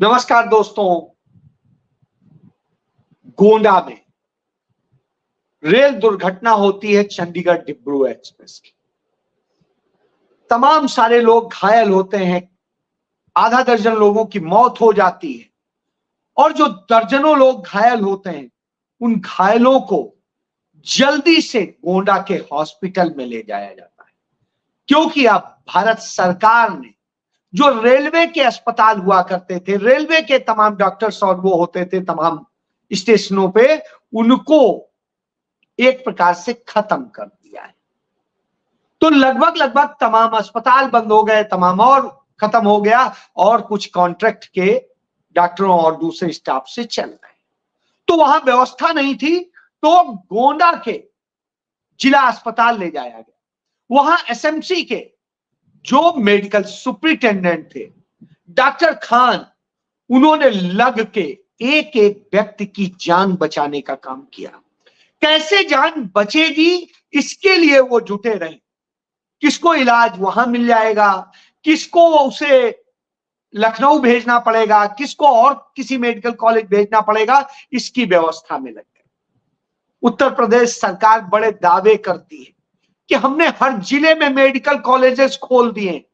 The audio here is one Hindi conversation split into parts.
नमस्कार दोस्तों। गोंडा में रेल दुर्घटना होती है चंडीगढ़ डिब्रू एक्सप्रेस की। तमाम सारे लोग घायल होते हैं, आधा दर्जन लोगों की मौत हो जाती है और जो दर्जनों लोग घायल होते हैं उन घायलों को जल्दी से गोंडा के हॉस्पिटल में ले जाया जाता है, क्योंकि अब भारत सरकार ने जो रेलवे के अस्पताल हुआ करते थे, रेलवे के तमाम डॉक्टर्स और वो होते थे तमाम स्टेशनों पे, उनको एक प्रकार से खत्म कर दिया है। तो लगभग तमाम अस्पताल बंद हो गए, तमाम और खत्म हो गया और कुछ कॉन्ट्रैक्ट के डॉक्टरों और दूसरे स्टाफ से चल रहे। तो वहां व्यवस्था नहीं थी, तो गोंडा के जिला अस्पताल ले जाया गया। वहां एसएमसी के जो मेडिकल सुपरिटेंडेंट थे डॉक्टर खान, उन्होंने लग के एक एक व्यक्ति की जान बचाने का काम किया। कैसे जान बचेगी इसके लिए वो जुटे रहे। किसको इलाज वहां मिल जाएगा, किसको उसे लखनऊ भेजना पड़ेगा, किसको और किसी मेडिकल कॉलेज भेजना पड़ेगा, इसकी व्यवस्था में लग गए। उत्तर प्रदेश सरकार बड़े दावे करती है कि हमने हर जिले में मेडिकल कॉलेजेस खोल दिए।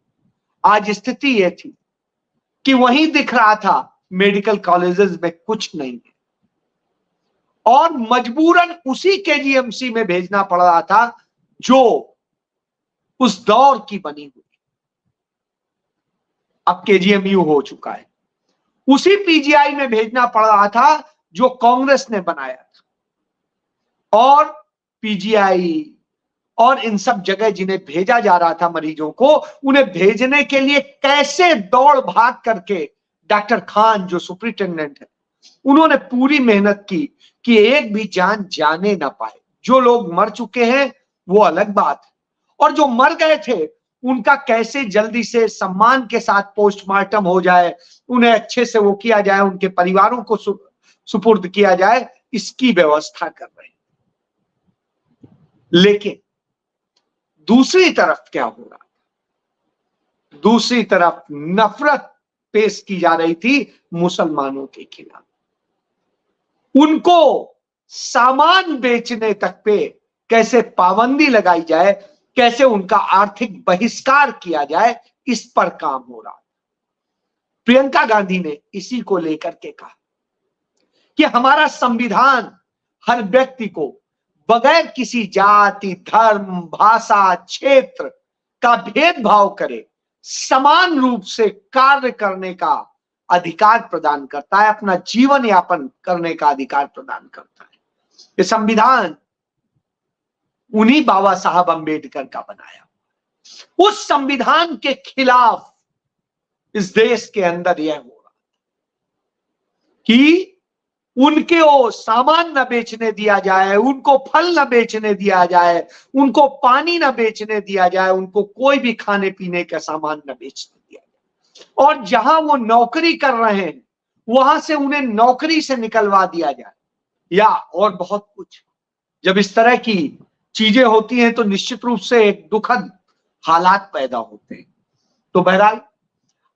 आज स्थिति यह थी कि वहीं दिख रहा था मेडिकल कॉलेजेस में कुछ नहीं है और मजबूरन उसी केजीएमसी में भेजना पड़ रहा था जो उस दौर की बनी हुई। अब केजीएमयू हो चुका है। उसी पीजीआई में भेजना पड़ रहा था जो कांग्रेस ने बनाया था। और पीजीआई और इन सब जगह जिन्हें भेजा जा रहा था मरीजों को, उन्हें भेजने के लिए कैसे दौड़ भाग करके डॉक्टर खान जो सुपरिटेंडेंट है, उन्होंने पूरी मेहनत की कि एक भी जान जाने ना पाए। जो लोग मर चुके हैं वो अलग बात है, और जो मर गए थे उनका कैसे जल्दी से सम्मान के साथ पोस्टमार्टम हो जाए, उन्हें अच्छे से वो किया जाए, उनके परिवारों को सुपुर्द किया जाए, इसकी व्यवस्था कर रहे हैं। लेकिन दूसरी तरफ क्या हो रहा था? दूसरी तरफ नफरत पेश की जा रही थी मुसलमानों के खिलाफ। उनको सामान बेचने तक पे कैसे पाबंदी लगाई जाए, कैसे उनका आर्थिक बहिष्कार किया जाए, इस पर काम हो रहा था। प्रियंका गांधी ने इसी को लेकर के कहा कि हमारा संविधान हर व्यक्ति को बगैर किसी जाति, धर्म, भाषा, क्षेत्र का भेदभाव करे समान रूप से कार्य करने का अधिकार प्रदान करता है, अपना जीवन यापन करने का अधिकार प्रदान करता है। ये संविधान उन्हीं बाबा साहब अंबेडकर का बनाया। उस संविधान के खिलाफ इस देश के अंदर यह हो रहा कि उनके वो सामान न बेचने दिया जाए, उनको फल न बेचने दिया जाए, उनको पानी न बेचने दिया जाए, उनको कोई भी खाने पीने का सामान न बेचने दिया जाए, और जहां वो नौकरी कर रहे हैं वहां से उन्हें नौकरी से निकलवा दिया जाए, या और बहुत कुछ। जब इस तरह की चीजें होती हैं तो निश्चित रूप से एक दुखद हालात पैदा होते हैं। तो बहरहाल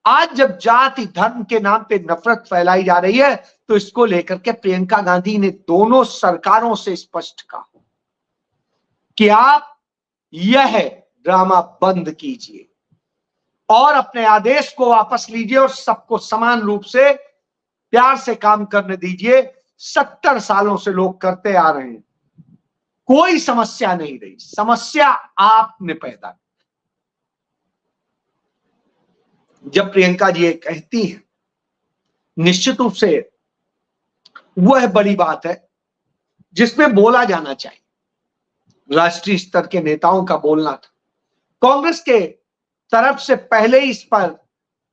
आज जब जाति धर्म के नाम पे नफरत फैलाई जा रही है, तो इसको लेकर के प्रियंका गांधी ने दोनों सरकारों से स्पष्ट कहा कि आप यह ड्रामा बंद कीजिए और अपने आदेश को वापस लीजिए और सबको समान रूप से प्यार से काम करने दीजिए। 70 सालों से लोग करते आ रहे हैं, कोई समस्या नहीं रही। समस्या आपने पैदा की। जब प्रियंका जी ये कहती हैं, निश्चित रूप से वह बड़ी बात है जिसमें बोला जाना चाहिए। राष्ट्रीय स्तर के नेताओं का बोलना था। कांग्रेस के तरफ से पहले इस पर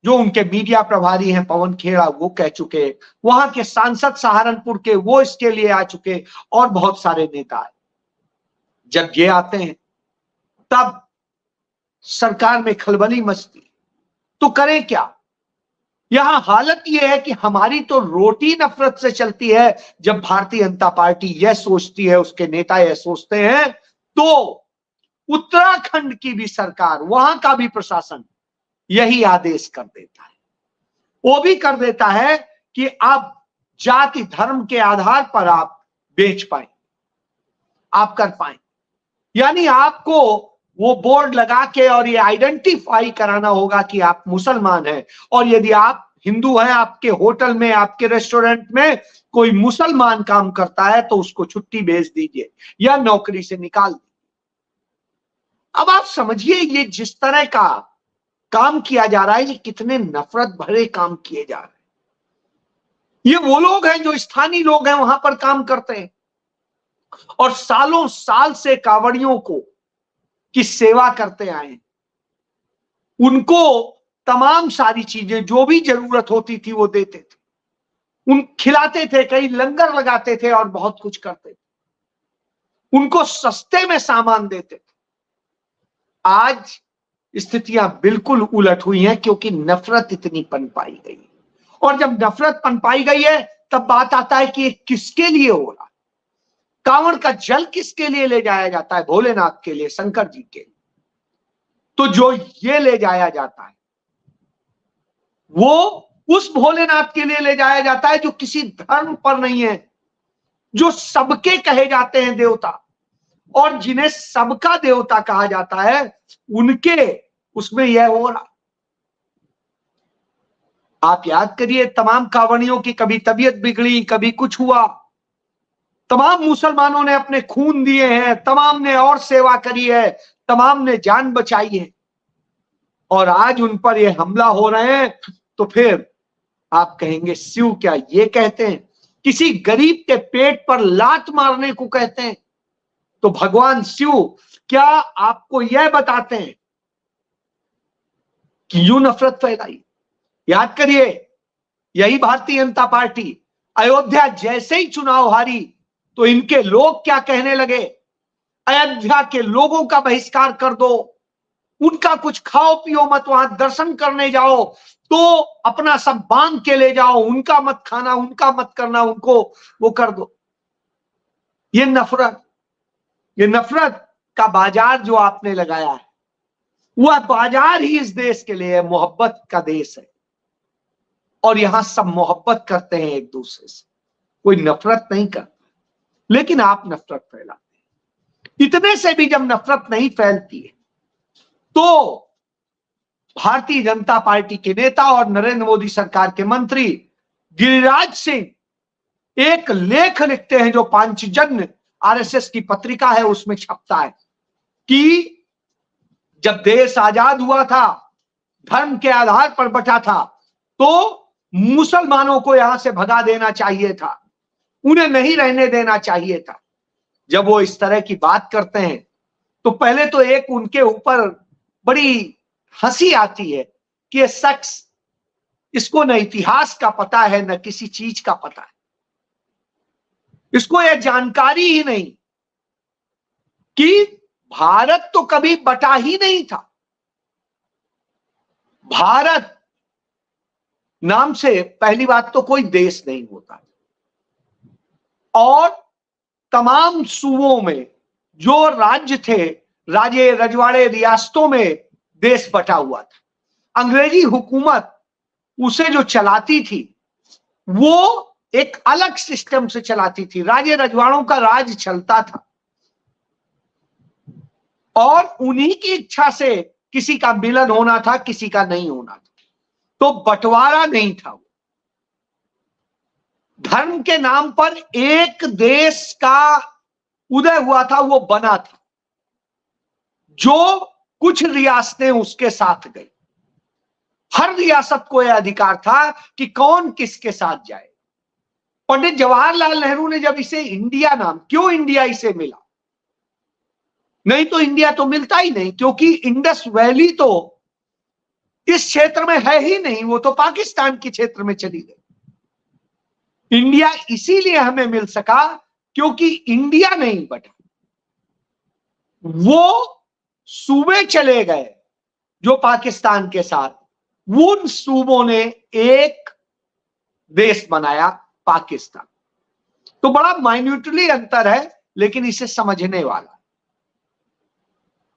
जो उनके मीडिया प्रभारी हैं पवन खेड़ा, वो कह चुके, वहां के सांसद सहारनपुर के वो इसके लिए आ चुके, और बहुत सारे नेता आए। जब ये आते हैं तब सरकार में खलबली मचती, तो करें क्या? यहां हालत यह है कि हमारी तो रोटी नफरत से चलती है। जब भारतीय जनता पार्टी यह सोचती है, उसके नेता यह सोचते हैं, तो उत्तराखंड की भी सरकार, वहां का भी प्रशासन यही आदेश कर देता है। वो भी कर देता है कि आप जाति धर्म के आधार पर आप बेच पाए, आप कर पाए। यानी आपको वो बोर्ड लगा के और ये आइडेंटिफाई कराना होगा कि आप मुसलमान हैं, और यदि आप हिंदू हैं, आपके होटल में, आपके रेस्टोरेंट में कोई मुसलमान काम करता है तो उसको छुट्टी भेज दीजिए या नौकरी से निकाल दीजिए। अब आप समझिए ये जिस तरह का काम किया जा रहा है, ये कितने नफरत भरे काम किए जा रहे हैं। ये वो लोग हैं जो स्थानीय लोग हैं, वहां पर काम करते हैं और सालों साल से कांवड़ियों को की सेवा करते आए हैं। उनको तमाम सारी चीजें जो भी जरूरत होती थी वो देते थे, उन खिलाते थे, कई लंगर लगाते थे और बहुत कुछ करते थे, उनको सस्ते में सामान देते थे। आज स्थितियां बिल्कुल उलट हुई हैं क्योंकि नफरत इतनी पनपाई गई, और जब नफरत पनपाई गई है तब बात आता है कि ये किसके लिए हो रहा है। कांवड़ का जल किसके लिए ले जाया जाता है? भोलेनाथ के लिए, शंकर जी के लिए। तो जो ये ले जाया जाता है वो उस भोलेनाथ के लिए ले जाया जाता है जो किसी धर्म पर नहीं है, जो सबके कहे जाते हैं देवता, और जिन्हें सबका देवता कहा जाता है उनके उसमें यह हो रहा। आप याद करिए, तमाम कांवड़ियों की कभी तबीयत बिगड़ी, कभी कुछ हुआ, तमाम मुसलमानों ने अपने खून दिए हैं, तमाम ने और सेवा करी है, तमाम ने जान बचाई है, और आज उन पर ये हमला हो रहे हैं। तो फिर आप कहेंगे शिव क्या ये कहते हैं? किसी गरीब के पेट पर लात मारने को कहते हैं? तो भगवान शिव क्या आपको यह बताते हैं कि यूं नफरत फैलाई? याद करिए, यही भारतीय जनता पार्टी अयोध्या जैसे ही चुनाव हारी तो इनके लोग क्या कहने लगे? अयोध्या के लोगों का बहिष्कार कर दो, उनका कुछ खाओ पियो मत, वहां दर्शन करने जाओ तो अपना सब बांध के ले जाओ, उनका मत खाना, उनका मत करना, उनको वो कर दो। ये नफरत का बाजार जो आपने लगाया है, वह बाजार ही इस देश के लिए मोहब्बत का देश है, और यहां सब मोहब्बत करते हैं एक दूसरे से, कोई नफरत नहीं करता। लेकिन आप नफरत फैलाते हैं। इतने से भी जब नफरत नहीं फैलती है तो भारतीय जनता पार्टी के नेता और नरेंद्र मोदी सरकार के मंत्री गिरिराज सिंह एक लेख लिखते हैं जो पांचजन्य आरएसएस की पत्रिका है उसमें छपता है कि जब देश आजाद हुआ था, धर्म के आधार पर बटा था, तो मुसलमानों को यहां से भगा देना चाहिए था, उन्हें नहीं रहने देना चाहिए था। जब वो इस तरह की बात करते हैं तो पहले तो एक उनके ऊपर बड़ी हंसी आती है कि ये शख्स, इसको न इतिहास का पता है न किसी चीज का पता है, इसको यह जानकारी ही नहीं कि भारत तो कभी बटा ही नहीं था। भारत नाम से पहली बात तो कोई देश नहीं होता, और तमाम सूबों में जो राज्य थे, राजे रजवाड़े रियासतों में देश बटा हुआ था। अंग्रेजी हुकूमत उसे जो चलाती थी वो एक अलग सिस्टम से चलाती थी, राजे रजवाड़ों का राज चलता था, और उन्हीं की इच्छा से किसी का मिलन होना था, किसी का नहीं होना था, तो बंटवारा नहीं था। धर्म के नाम पर एक देश का उदय हुआ था, वो बना था, जो कुछ रियासतें उसके साथ गई। हर रियासत को यह अधिकार था कि कौन किसके साथ जाए। पंडित जवाहरलाल नेहरू ने जब इसे इंडिया नाम, क्यों इंडिया इसे मिला? नहीं तो इंडिया तो मिलता ही नहीं, क्योंकि इंडस वैली तो इस क्षेत्र में है ही नहीं, वो तो पाकिस्तान के क्षेत्र में चली गई। इंडिया इसीलिए हमें मिल सका क्योंकि इंडिया नहीं बटा, वो सूबे चले गए जो पाकिस्तान के साथ, उन सूबों ने एक देश बनाया, पाकिस्तान। तो बड़ा माइन्यूटली अंतर है, लेकिन इसे समझने वाला।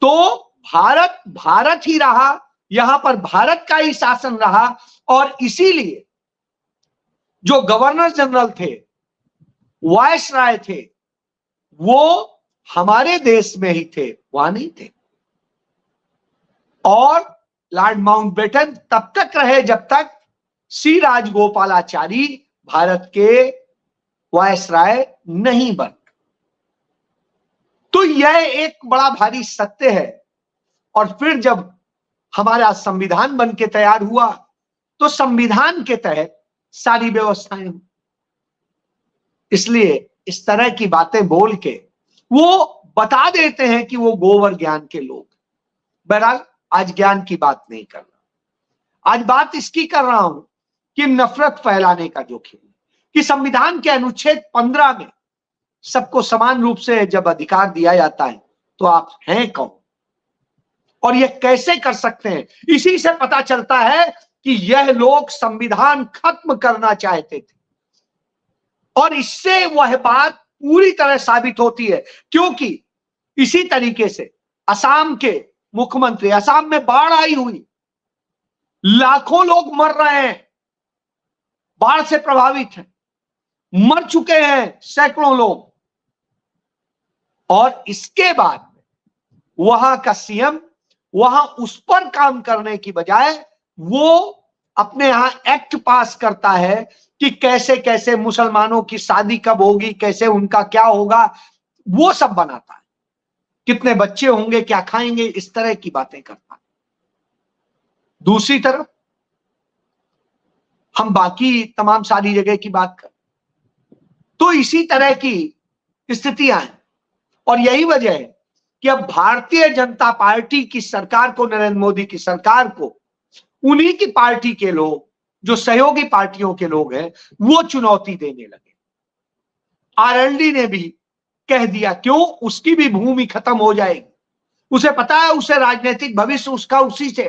तो भारत भारत ही रहा, यहां पर भारत का ही शासन रहा और इसीलिए जो गवर्नर जनरल थे, वायसराय थे, वो हमारे देश में ही थे, वहां नहीं थे। और लॉर्ड माउंटबेटन तब तक रहे जब तक श्री राजगोपालाचारी भारत के वायसराय नहीं बन। तो यह एक बड़ा भारी सत्य है। और फिर जब हमारा संविधान बन के तैयार हुआ तो संविधान के तहत सारी व्यवस्थाएं हुई। इसलिए इस तरह की बातें बोल के वो बता देते हैं कि वो गोवर ज्ञान के लोग। बहरहाल आज ज्ञान की बात नहीं कर रहा, आज बात इसकी कर रहा हूं कि नफरत फैलाने का जो खेल, कि संविधान के अनुच्छेद 15 में सबको समान रूप से जब अधिकार दिया जाता है तो आप हैं कौन और यह कैसे कर सकते हैं। इसी से पता चलता है कि यह लोग संविधान खत्म करना चाहते थे और इससे वह बात पूरी तरह साबित होती है, क्योंकि इसी तरीके से असम के मुख्यमंत्री, असम में बाढ़ आई हुई, लाखों लोग मर रहे हैं, बाढ़ से प्रभावित हैं, मर चुके हैं सैकड़ों लोग, और इसके बाद वहां का सीएम वहां उस पर काम करने की बजाय वो अपने यहां एक्ट पास करता है कि कैसे कैसे मुसलमानों की शादी कब होगी, कैसे उनका क्या होगा, वो सब बनाता है, कितने बच्चे होंगे, क्या खाएंगे, इस तरह की बातें करता है। दूसरी तरफ हम बाकी तमाम सारी जगह की बात करें तो इसी तरह की स्थितियां हैं। और यही वजह है कि अब भारतीय जनता पार्टी की सरकार को, नरेंद्र मोदी की सरकार को, उन्हीं की पार्टी के लोग, जो सहयोगी पार्टियों के लोग हैं, वो चुनौती देने लगे। आरएलडी ने भी कह दिया, क्यों, उसकी भी भूमि खत्म हो जाएगी, उसे पता है उसे राजनीतिक भविष्य उसका उसी से।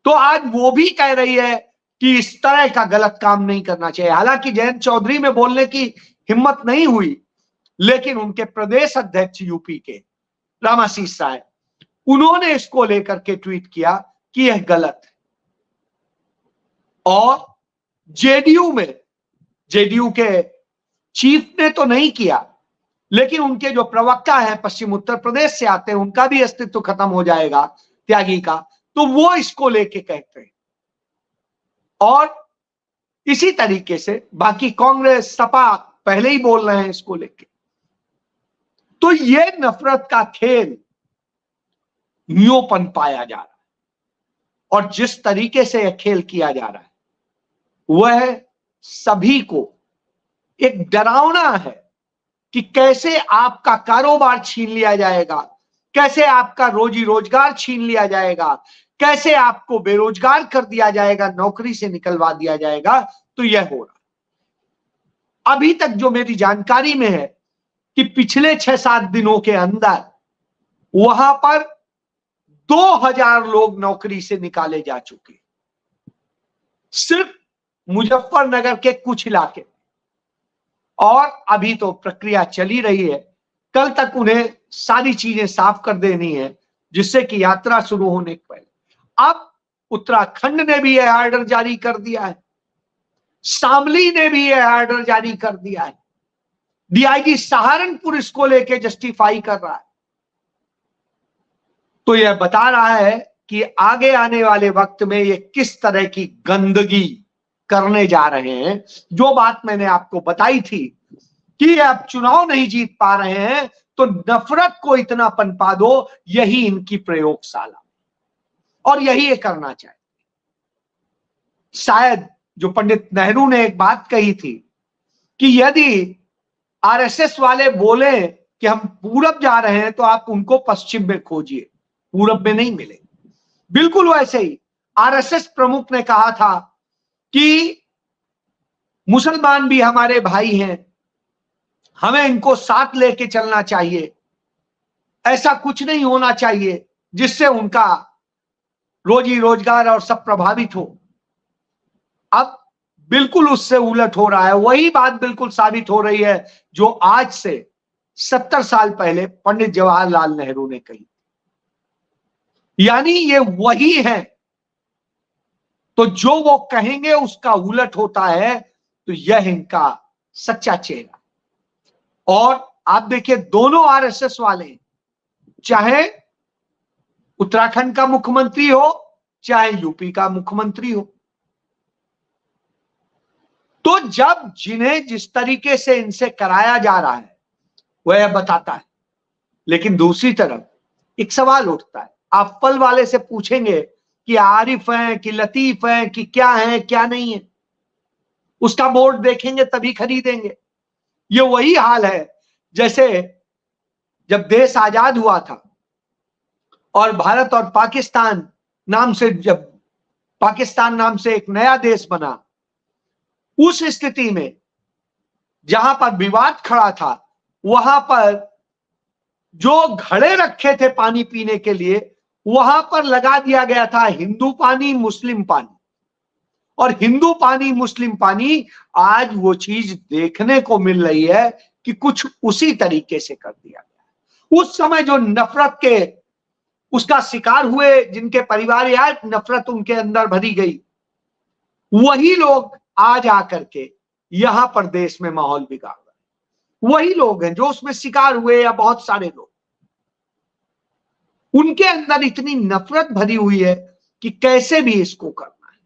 तो आज वो भी कह रही है कि इस तरह का गलत काम नहीं करना चाहिए। हालांकि जयंत चौधरी में बोलने की हिम्मत नहीं हुई, लेकिन उनके प्रदेश अध्यक्ष यूपी के रामाशीष राय, उन्होंने इसको लेकर के ट्वीट किया कि यह गलत है। और जेडीयू में, जेडीयू के चीफ ने तो नहीं किया, लेकिन उनके जो प्रवक्ता है पश्चिम उत्तर प्रदेश से आते हैं, उनका भी अस्तित्व खत्म हो जाएगा, त्यागी का, तो वो इसको लेके कहते हैं। और इसी तरीके से बाकी कांग्रेस, सपा पहले ही बोल रहे हैं इसको लेके। तो ये नफरत का खेल यूं पनपाया जा रहा है और जिस तरीके से यह खेल किया जा रहा है वह सभी को एक डरावना है कि कैसे आपका कारोबार छीन लिया जाएगा, कैसे आपका रोजी रोजगार छीन लिया जाएगा, कैसे आपको बेरोजगार कर दिया जाएगा, नौकरी से निकलवा दिया जाएगा। तो यह हो रहा। अभी तक जो मेरी जानकारी में है कि पिछले 6-7 दिनों के अंदर वहां पर 2000 लोग नौकरी से निकाले जा चुके, सिर्फ मुजफ्फरनगर के कुछ इलाके, और अभी तो प्रक्रिया चली रही है। कल तक उन्हें सारी चीजें साफ कर देनी है जिससे कि यात्रा शुरू होने के पहले। अब उत्तराखंड ने भी यह ऑर्डर जारी कर दिया है, शामली ने भी यह ऑर्डर जारी कर दिया है, डीआईजी सहारनपुर इसको लेके जस्टिफाई कर रहा है। तो यह बता रहा है कि आगे आने वाले वक्त में ये किस तरह की गंदगी करने जा रहे हैं। जो बात मैंने आपको बताई थी कि अब चुनाव नहीं जीत पा रहे हैं तो नफरत को इतना पनपा दो, यही इनकी प्रयोगशाला, और यही ये करना चाहते। शायद जो पंडित नेहरू ने एक बात कही थी कि यदि आरएसएस वाले बोले कि हम पूरब जा रहे हैं तो आप उनको पश्चिम में खोजिए, पूरब में नहीं मिले। बिल्कुल वैसे ही आरएसएस प्रमुख ने कहा था कि मुसलमान भी हमारे भाई हैं, हमें इनको साथ लेके चलना चाहिए, ऐसा कुछ नहीं होना चाहिए जिससे उनका रोजी रोजगार और सब प्रभावित हो। अब बिल्कुल उससे उलट हो रहा है। वही बात बिल्कुल साबित हो रही है जो आज से 70 साल पहले पंडित जवाहरलाल नेहरू ने कही। यानी ये वही है, तो जो वो कहेंगे उसका उलट होता है, तो यह इनका सच्चा चेहरा। और आप देखिए दोनों आरएसएस वाले, चाहे उत्तराखंड का मुख्यमंत्री हो चाहे यूपी का मुख्यमंत्री हो, तो जब जिन्हें जिस तरीके से इनसे कराया जा रहा है वह बताता है, लेकिन दूसरी तरफ एक सवाल उठता है, आप फल वाले से पूछेंगे कि आरिफ हैं कि लतीफ हैं कि क्या है क्या नहीं है, उसका बोर्ड देखेंगे तभी खरीदेंगे। ये वही हाल है जैसे जब देश आजाद हुआ था और भारत और पाकिस्तान नाम से, जब पाकिस्तान नाम से एक नया देश बना, उस स्थिति में जहां पर विवाद खड़ा था वहां पर जो घड़े रखे थे पानी पीने के लिए, वहां पर लगा दिया गया था हिंदू पानी मुस्लिम पानी, और हिंदू पानी मुस्लिम पानी आज वो चीज देखने को मिल रही है कि कुछ उसी तरीके से कर दिया गया। उस समय जो नफरत के उसका शिकार हुए, जिनके परिवार या नफरत उनके अंदर भरी गई, वही लोग आज आकर के यहां पर देश में माहौल बिगाड़ रहे, वही लोग हैं जो उसमें शिकार हुए, या बहुत सारे लोग, उनके अंदर इतनी नफरत भरी हुई है कि कैसे भी इसको करना है।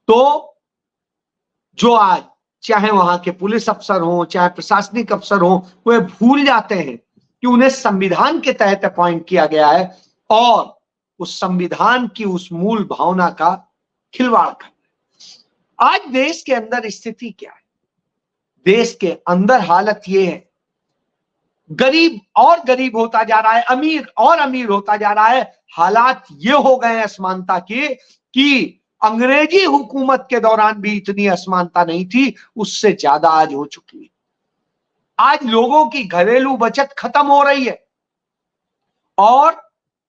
तो जो आज चाहे वहां के पुलिस अफसर हो चाहे प्रशासनिक अफसर हो, वे भूल जाते हैं कि उन्हें संविधान के तहत अपॉइंट किया गया है और उस संविधान की उस मूल भावना का खिलवाड़ कर। आज देश के अंदर स्थिति क्या है? देश के अंदर हालत ये है, गरीब और गरीब होता जा रहा है, अमीर और अमीर होता जा रहा है। हालात ये हो गए हैं असमानता के कि अंग्रेजी हुकूमत के दौरान भी इतनी असमानता नहीं थी, उससे ज्यादा आज हो चुकी है। आज लोगों की घरेलू बचत खत्म हो रही है और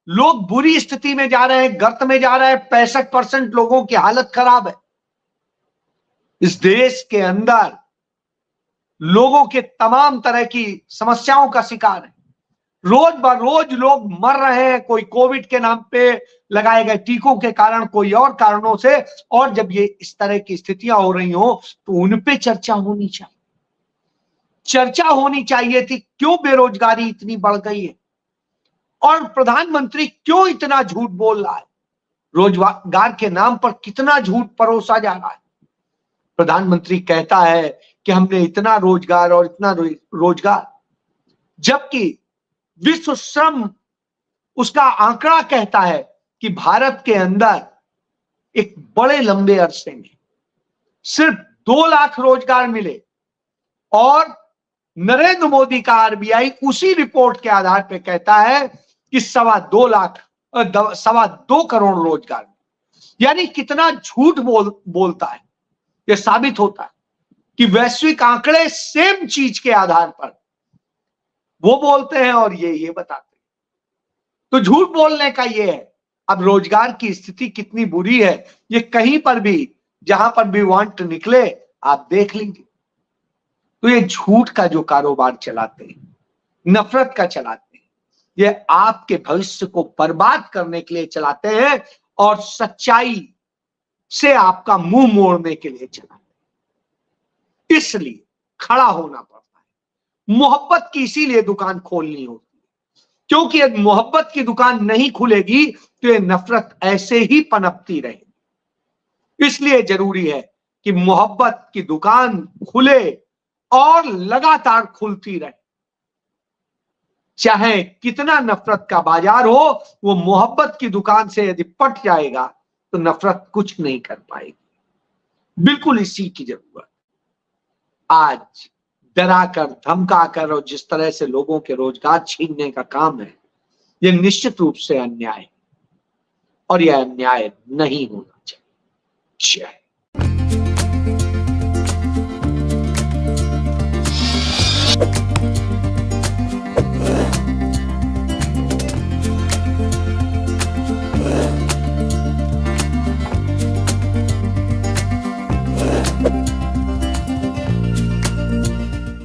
लोग बुरी स्थिति में जा रहे हैं, गर्त में जा रहे हैं। 65% लोगों की हालत खराब है। इस देश के अंदर लोगों के तमाम तरह की समस्याओं का शिकार है। रोज बरोज लोग मर रहे हैं, कोई कोविड के नाम पे लगाए गए टीकों के कारण, कोई और कारणों से। और जब ये इस तरह की स्थितियां हो रही हो तो उन पे चर्चा होनी चाहिए। चर्चा होनी चाहिए थी क्यों बेरोजगारी इतनी बढ़ गई है और प्रधानमंत्री क्यों इतना झूठ बोल रहा है, रोजगार के नाम पर कितना झूठ परोसा जा रहा है। प्रधानमंत्री कहता है कि हमने इतना रोजगार और इतना रोजगार, जबकि विश्व श्रम उसका आंकड़ा कहता है कि भारत के अंदर एक बड़े लंबे अरसे में सिर्फ 2 लाख रोजगार मिले और नरेंद्र मोदी का आरबीआई उसी रिपोर्ट के आधार पर कहता है कि 2.25 करोड़ रोजगार। यानी कितना झूठ बोलता है। यह साबित होता है कि वैश्विक आंकड़े सेम चीज के आधार पर वो बोलते हैं और ये बताते हैं। तो झूठ बोलने का ये है। अब रोजगार की स्थिति कितनी बुरी है ये कहीं पर भी, जहां पर भी वांट निकले आप देख लीजिए। तो ये झूठ का जो कारोबार चलाते हैं, नफरत का चलाते हैं, ये आपके भविष्य को बर्बाद करने के लिए चलाते हैं और सच्चाई से आपका मुंह मोड़ने के लिए चलाते हैं। इसलिए खड़ा होना पड़ता है। मोहब्बत की इसीलिए दुकान खोलनी होती है, क्योंकि यदि मोहब्बत की दुकान नहीं खुलेगी तो ये नफरत ऐसे ही पनपती रहेगी। इसलिए जरूरी है कि मोहब्बत की दुकान खुले और लगातार खुलती रहे। चाहे कितना नफरत का बाजार हो, वो मोहब्बत की दुकान से यदि पट जाएगा तो नफरत कुछ नहीं कर पाएगी। बिल्कुल इसी की जरूरत। आज डराकर धमकाकर और जिस तरह से लोगों के रोजगार छीनने का काम है, यह निश्चित रूप से अन्याय है और यह अन्याय नहीं होना चाहिए।